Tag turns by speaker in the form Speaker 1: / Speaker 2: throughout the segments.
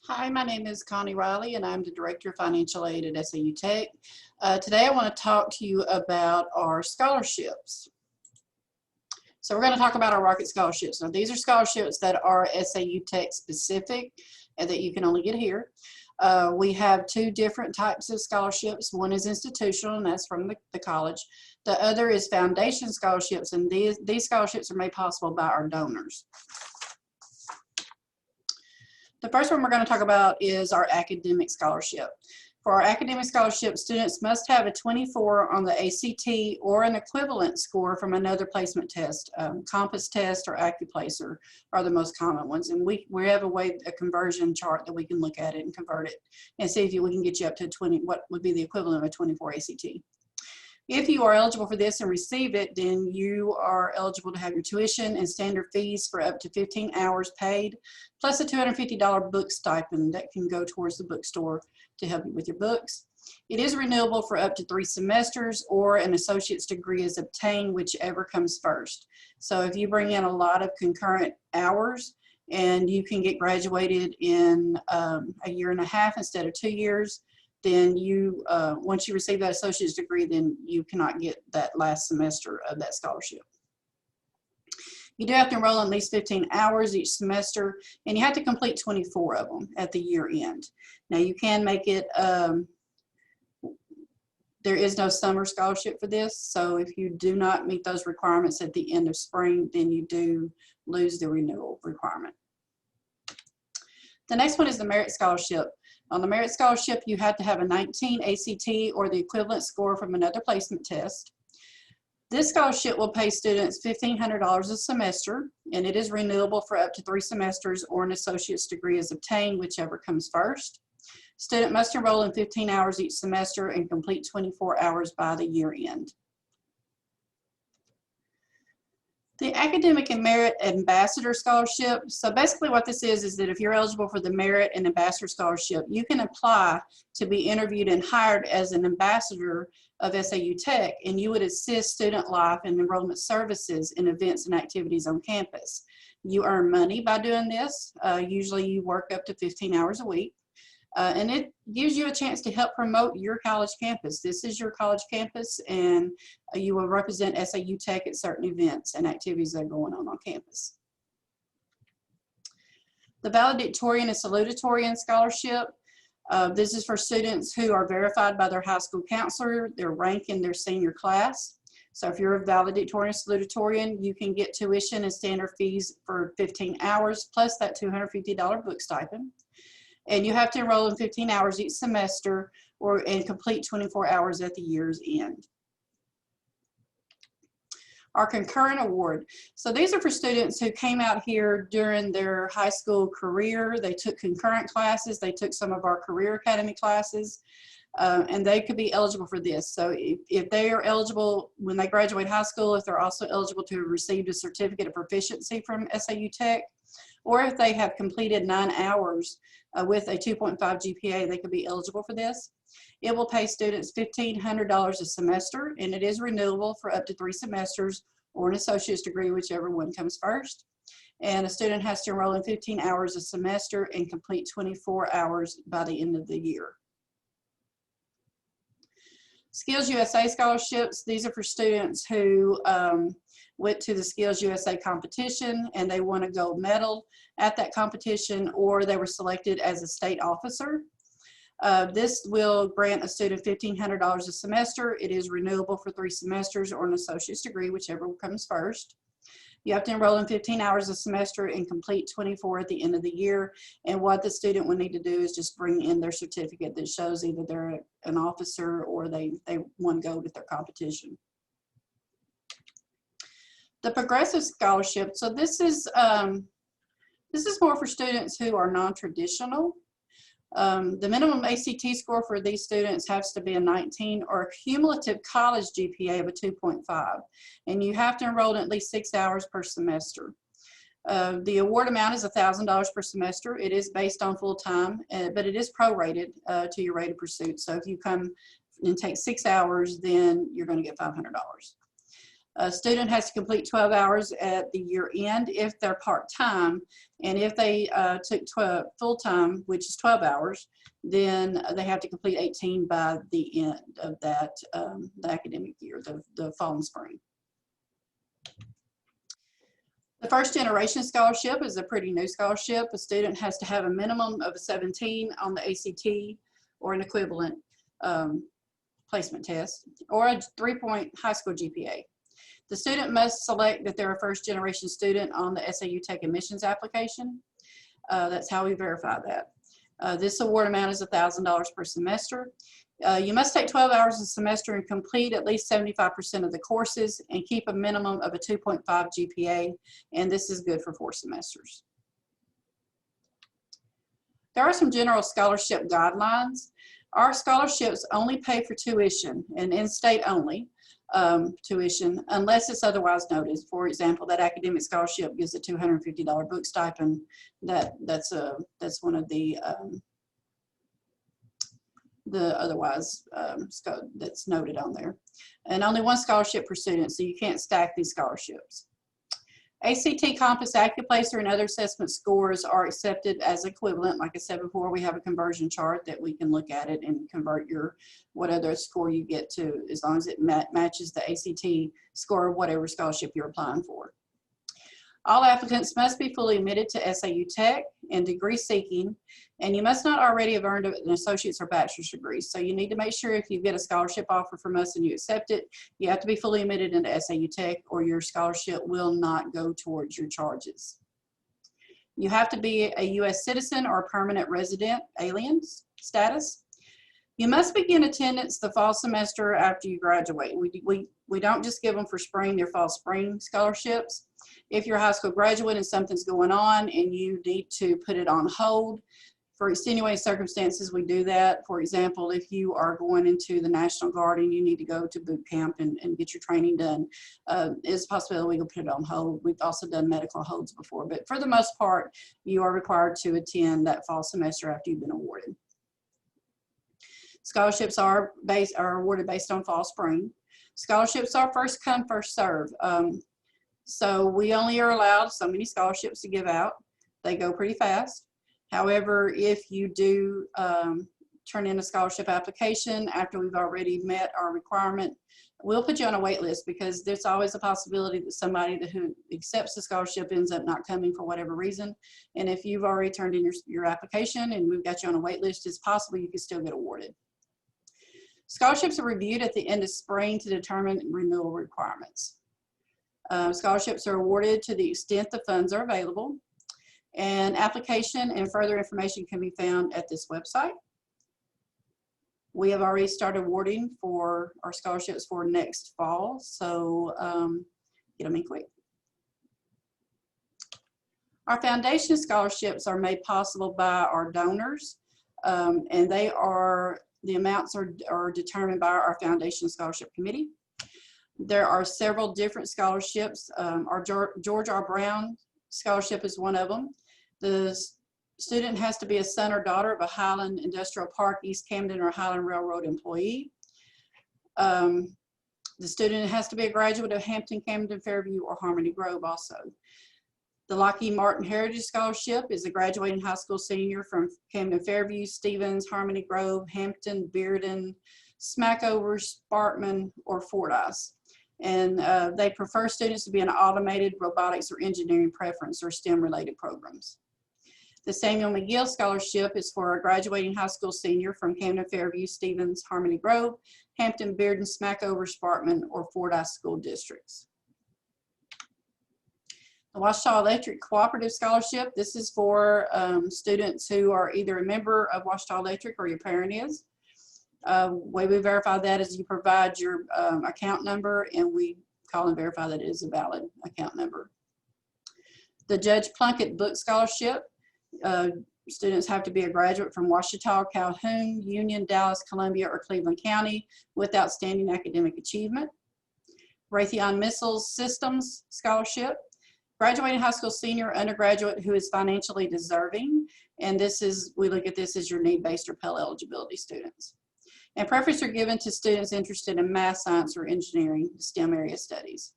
Speaker 1: Hi, my name is Connie Riley, and I'm the Director of Financial Aid at SAU Tech. Today I want to talk to you about our scholarships. So we're going to talk about our Rocket Scholarships. Now, these are scholarships that are SAU Tech specific and that you can only get here. We have two different types of scholarships. One is institutional, and that's from the college. The other is foundation scholarships, and these scholarships are made possible by our donors. The first one we're going to talk about is our academic scholarship. For our academic scholarship, students must have a 24 on the ACT or an equivalent score from another placement test. Compass test or AccuPlacer are the most common ones. And we have a conversion chart that we can look at it and convert it and see if we can get you up to 20, what would be the equivalent of a 24 ACT. If you are eligible for this and receive it, then you are eligible to have your tuition and standard fees for up to 15 hours paid, plus a $250 book stipend that can go towards the bookstore to help you with your books. It is renewable for up to 3 semesters, or an associate's degree is obtained, whichever comes first. So if you bring in a lot of concurrent hours, and you can get graduated in a year and a half instead of 2 years, then you, once you receive that associate's degree, then you cannot get that last semester of that scholarship. You do have to enroll in at least 15 hours each semester, and you have to complete 24 of them at the year end. Now you can make it, there is no summer scholarship for this, so if you do not meet those requirements at the end of spring, then you do lose the renewal requirement. The next one is the merit scholarship. On the merit scholarship, you have to have a 19 ACT or the equivalent score from another placement test. This scholarship will pay students $1,500 a semester, and it is renewable for up to 3 semesters, or an associate's degree is obtained, whichever comes first. Student must enroll in 15 hours each semester and complete 24 hours by the year end. The Academic and Merit Ambassador Scholarship. So basically what this is that if you're eligible for the Merit and Ambassador Scholarship, you can apply to be interviewed and hired as an ambassador of SAU Tech, and you would assist student life and enrollment services in events and activities on campus. You earn money by doing this. Usually you work up to 15 hours a week. And it gives you a chance to help promote your college campus. This is your college campus, and you will represent SAU Tech at certain events and activities that are going on campus. The Valedictorian and Salutatorian Scholarship. This is for students who are verified by their high school counselor, their rank in their senior class. So if you're a valedictorian and salutatorian, you can get tuition and standard fees for 15 hours, plus that $250 book stipend. And you have to enroll in 15 hours each semester, and complete 24 hours at the year's end. Our concurrent award. So these are for students who came out here during their high school career. They took concurrent classes. They took some of our career academy classes, and they could be eligible for this. So if they are eligible when they graduate high school, if they're also eligible to have received a certificate of proficiency from SAU Tech, or if they have completed 9 hours with a 2.5 GPA, they could be eligible for this. It will pay students $1,500 a semester, and it is renewable for up to 3 semesters, or an associate's degree, whichever one comes first. And a student has to enroll in 15 hours a semester and complete 24 hours by the end of the year. Skills USA scholarships. These are for students who went to the Skills USA competition and they won a gold medal at that competition, or they were selected as a state officer. This will grant a student $1,500 a semester. It is renewable for 3 semesters, or an associate's degree, whichever comes first. You have to enroll in 15 hours a semester and complete 24 at the end of the year. And what the student would need to do is just bring in their certificate that shows either they're an officer or they won gold at their competition. The Progressive Scholarship. So this is more for students who are non-traditional. The minimum ACT score for these students has to be a 19, or a cumulative college GPA of a 2.5, and you have to enroll in at least 6 hours per semester. The award amount is $1,000 per semester. It is based on full time, but it is prorated to your rate of pursuit. So if you come and take 6 hours, then you're going to get $500. A student has to complete 12 hours at the year end. If they're part-time, And if they took full-time, which is 12 hours, then they have to complete 18 by the end of that the academic year, the fall and spring. The First Generation Scholarship is a pretty new scholarship. A student has to have a minimum of a 17 on the ACT or an equivalent placement test, or a 3-point high school GPA. The student must select that they're a first-generation student on the SAU Tech admissions application. That's how we verify that. This award amount is $1,000 per semester. You must take 12 hours a semester and complete at least 75% of the courses and keep a minimum of a 2.5 GPA, and this is good for 4 semesters. There are some general scholarship guidelines. Our scholarships only pay for tuition, and in-state only tuition, unless it's otherwise noted. For example, that academic scholarship gives a $250 book stipend. That's one of the otherwise that's noted on there. And only 1 scholarship per student, so you can't stack these scholarships. ACT, Compass, Accuplacer, and other assessment scores are accepted as equivalent. Like I said before, we have a conversion chart that we can look at it and convert your what other score you get to, as long as it matches the ACT score of whatever scholarship you're applying for. All applicants must be fully admitted to SAU Tech and degree seeking, and you must not already have earned an associate's or bachelor's degree. So you need to make sure if you get a scholarship offer from us and you accept it, you have to be fully admitted into SAU Tech, or your scholarship will not go towards your charges. You have to be a U.S. citizen or permanent resident alien status. You must begin attendance the fall semester after you graduate. We don't just give them for spring, they're fall spring scholarships. If you're a high school graduate and something's going on and you need to put it on hold, for extenuating circumstances, we do that. For example, if you are going into the National Guard and you need to go to boot camp and get your training done, it's a possibility we can put it on hold. We've also done medical holds before, but for the most part, you are required to attend that fall semester after you've been awarded. Scholarships are awarded based on fall spring. Scholarships are first come, first serve. So we only are allowed so many scholarships to give out. They go pretty fast. However, if you do turn in a scholarship application after we've already met our requirement, we'll put you on a wait list, because there's always a possibility that somebody who accepts the scholarship ends up not coming for whatever reason. And if you've already turned in your application and we've got you on a wait list, it's possible you could still get awarded. Scholarships are reviewed at the end of spring to determine renewal requirements. Scholarships are awarded to the extent the funds are available, and application and further information can be found at this website. We have already started awarding for our scholarships for next fall, so get them in quick. Our foundation scholarships are made possible by our donors, and the amounts are determined by our Foundation Scholarship Committee. There are several different scholarships. Our George R. Brown Scholarship is one of them. The student has to be a son or daughter of a Highland Industrial Park, East Camden, or Highland Railroad employee. The student has to be a graduate of Hampton, Camden, Fairview, or Harmony Grove also. The Lockheed Martin Heritage Scholarship is a graduating high school senior from Camden, Fairview, Stevens, Harmony Grove, Hampton, Bearden, Smackover, Sparkman, or Fordyce. And they prefer students to be in automated, robotics, or engineering preference, or STEM-related programs. The Samuel McGill Scholarship is for a graduating high school senior from Camden, Fairview, Stevens, Harmony Grove, Hampton, Bearden, Smackover, Sparkman, or Fordyce school districts. The Ouachita Electric Cooperative Scholarship, this is for students who are either a member of Ouachita Electric or your parent is. Way we verify that is you provide your account number, and we call and verify that it is a valid account number. The Judge Plunkett Book Scholarship, students have to be a graduate from Ouachita, Calhoun, Union, Dallas, Columbia, or Cleveland County with outstanding academic achievement. Raytheon Missile Systems Scholarship, graduating high school senior, undergraduate who is financially deserving, and this is, we look at this as your need-based or Pell eligibility students. And preference are given to students interested in math, science, or engineering, STEM area studies.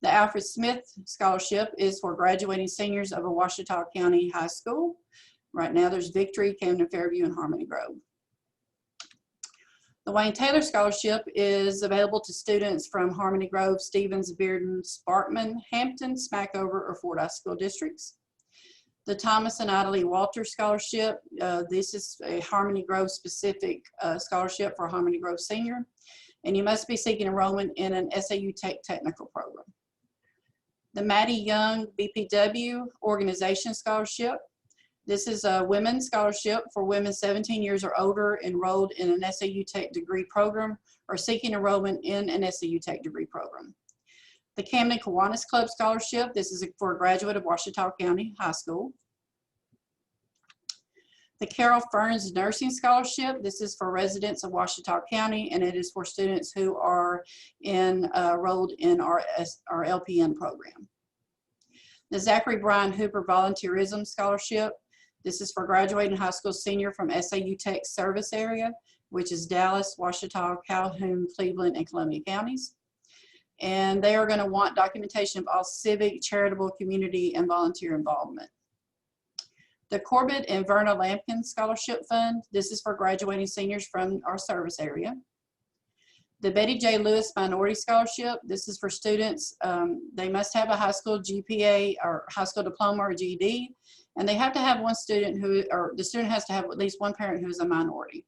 Speaker 1: The Alfred Smith Scholarship is for graduating seniors of a Ouachita County high school. Right now there's Victory, Camden, Fairview, and Harmony Grove. The Wayne Taylor Scholarship is available to students from Harmony Grove, Stevens, Bearden, Sparkman, Hampton, Smackover, or Fordyce school districts. The Thomas and Ida Lee Walter Scholarship, this is a Harmony Grove specific scholarship for Harmony Grove senior, and you must be seeking enrollment in an SAU Tech technical program. The Maddie Young BPW Organization Scholarship. This is a women's scholarship for women 17 years or older enrolled in an SAU Tech degree program or seeking enrollment in an SAU Tech degree program. The Camden Kiwanis Club Scholarship. This is for a graduate of Ouachita County High School. The Carol Ferns Nursing Scholarship. This is for residents of Ouachita County, and it is for students who are enrolled in our LPN program. The Zachary Brian Hooper Volunteerism Scholarship. This is for graduating high school senior from SAU Tech service area, which is Dallas, Ouachita, Calhoun, Cleveland, and Columbia counties. And they are going to want documentation of all civic, charitable, community, and volunteer involvement. The Corbett and Verna Lampkin Scholarship Fund. This is for graduating seniors from our service area. The Betty J. Lewis Minority Scholarship. This is for students. They must have a high school GPA or high school diploma or GED, and they have to have one student who, or the student has to have at least one parent who is a minority.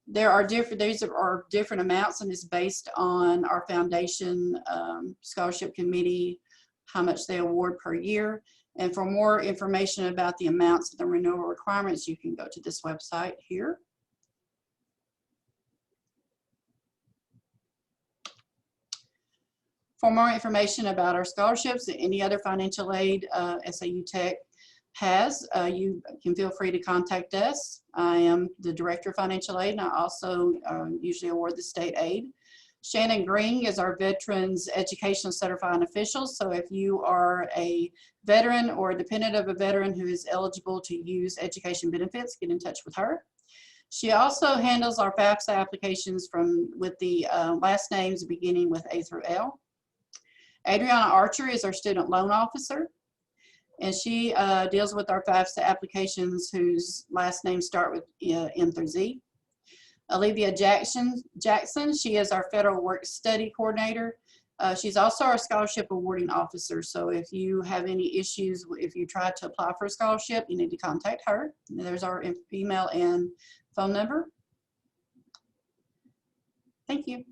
Speaker 1: There are these are different amounts, and it's based on our foundation scholarship committee, how much they award per year. And for more information about the amounts and the renewal requirements, you can go to this website here. For more information about our scholarships and any other financial aid SAU Tech has, you can feel free to contact us. I am the Director of Financial Aid, and I also usually award the state aid. Shannon Green is our Veterans Educational Certifying Official. So if you are a veteran or a dependent of a veteran who is eligible to use education benefits, get in touch with her. She also handles our FAFSA applications with the last names beginning with A through L. Adriana Archer is our Student Loan Officer, and she deals with our FAFSA applications whose last names start with M through Z. Olivia Jackson, she is our Federal Work Study Coordinator. She's also our Scholarship Awarding Officer, so if you have any issues, if you try to apply for a scholarship, you need to contact her. There's our email and phone number. Thank you.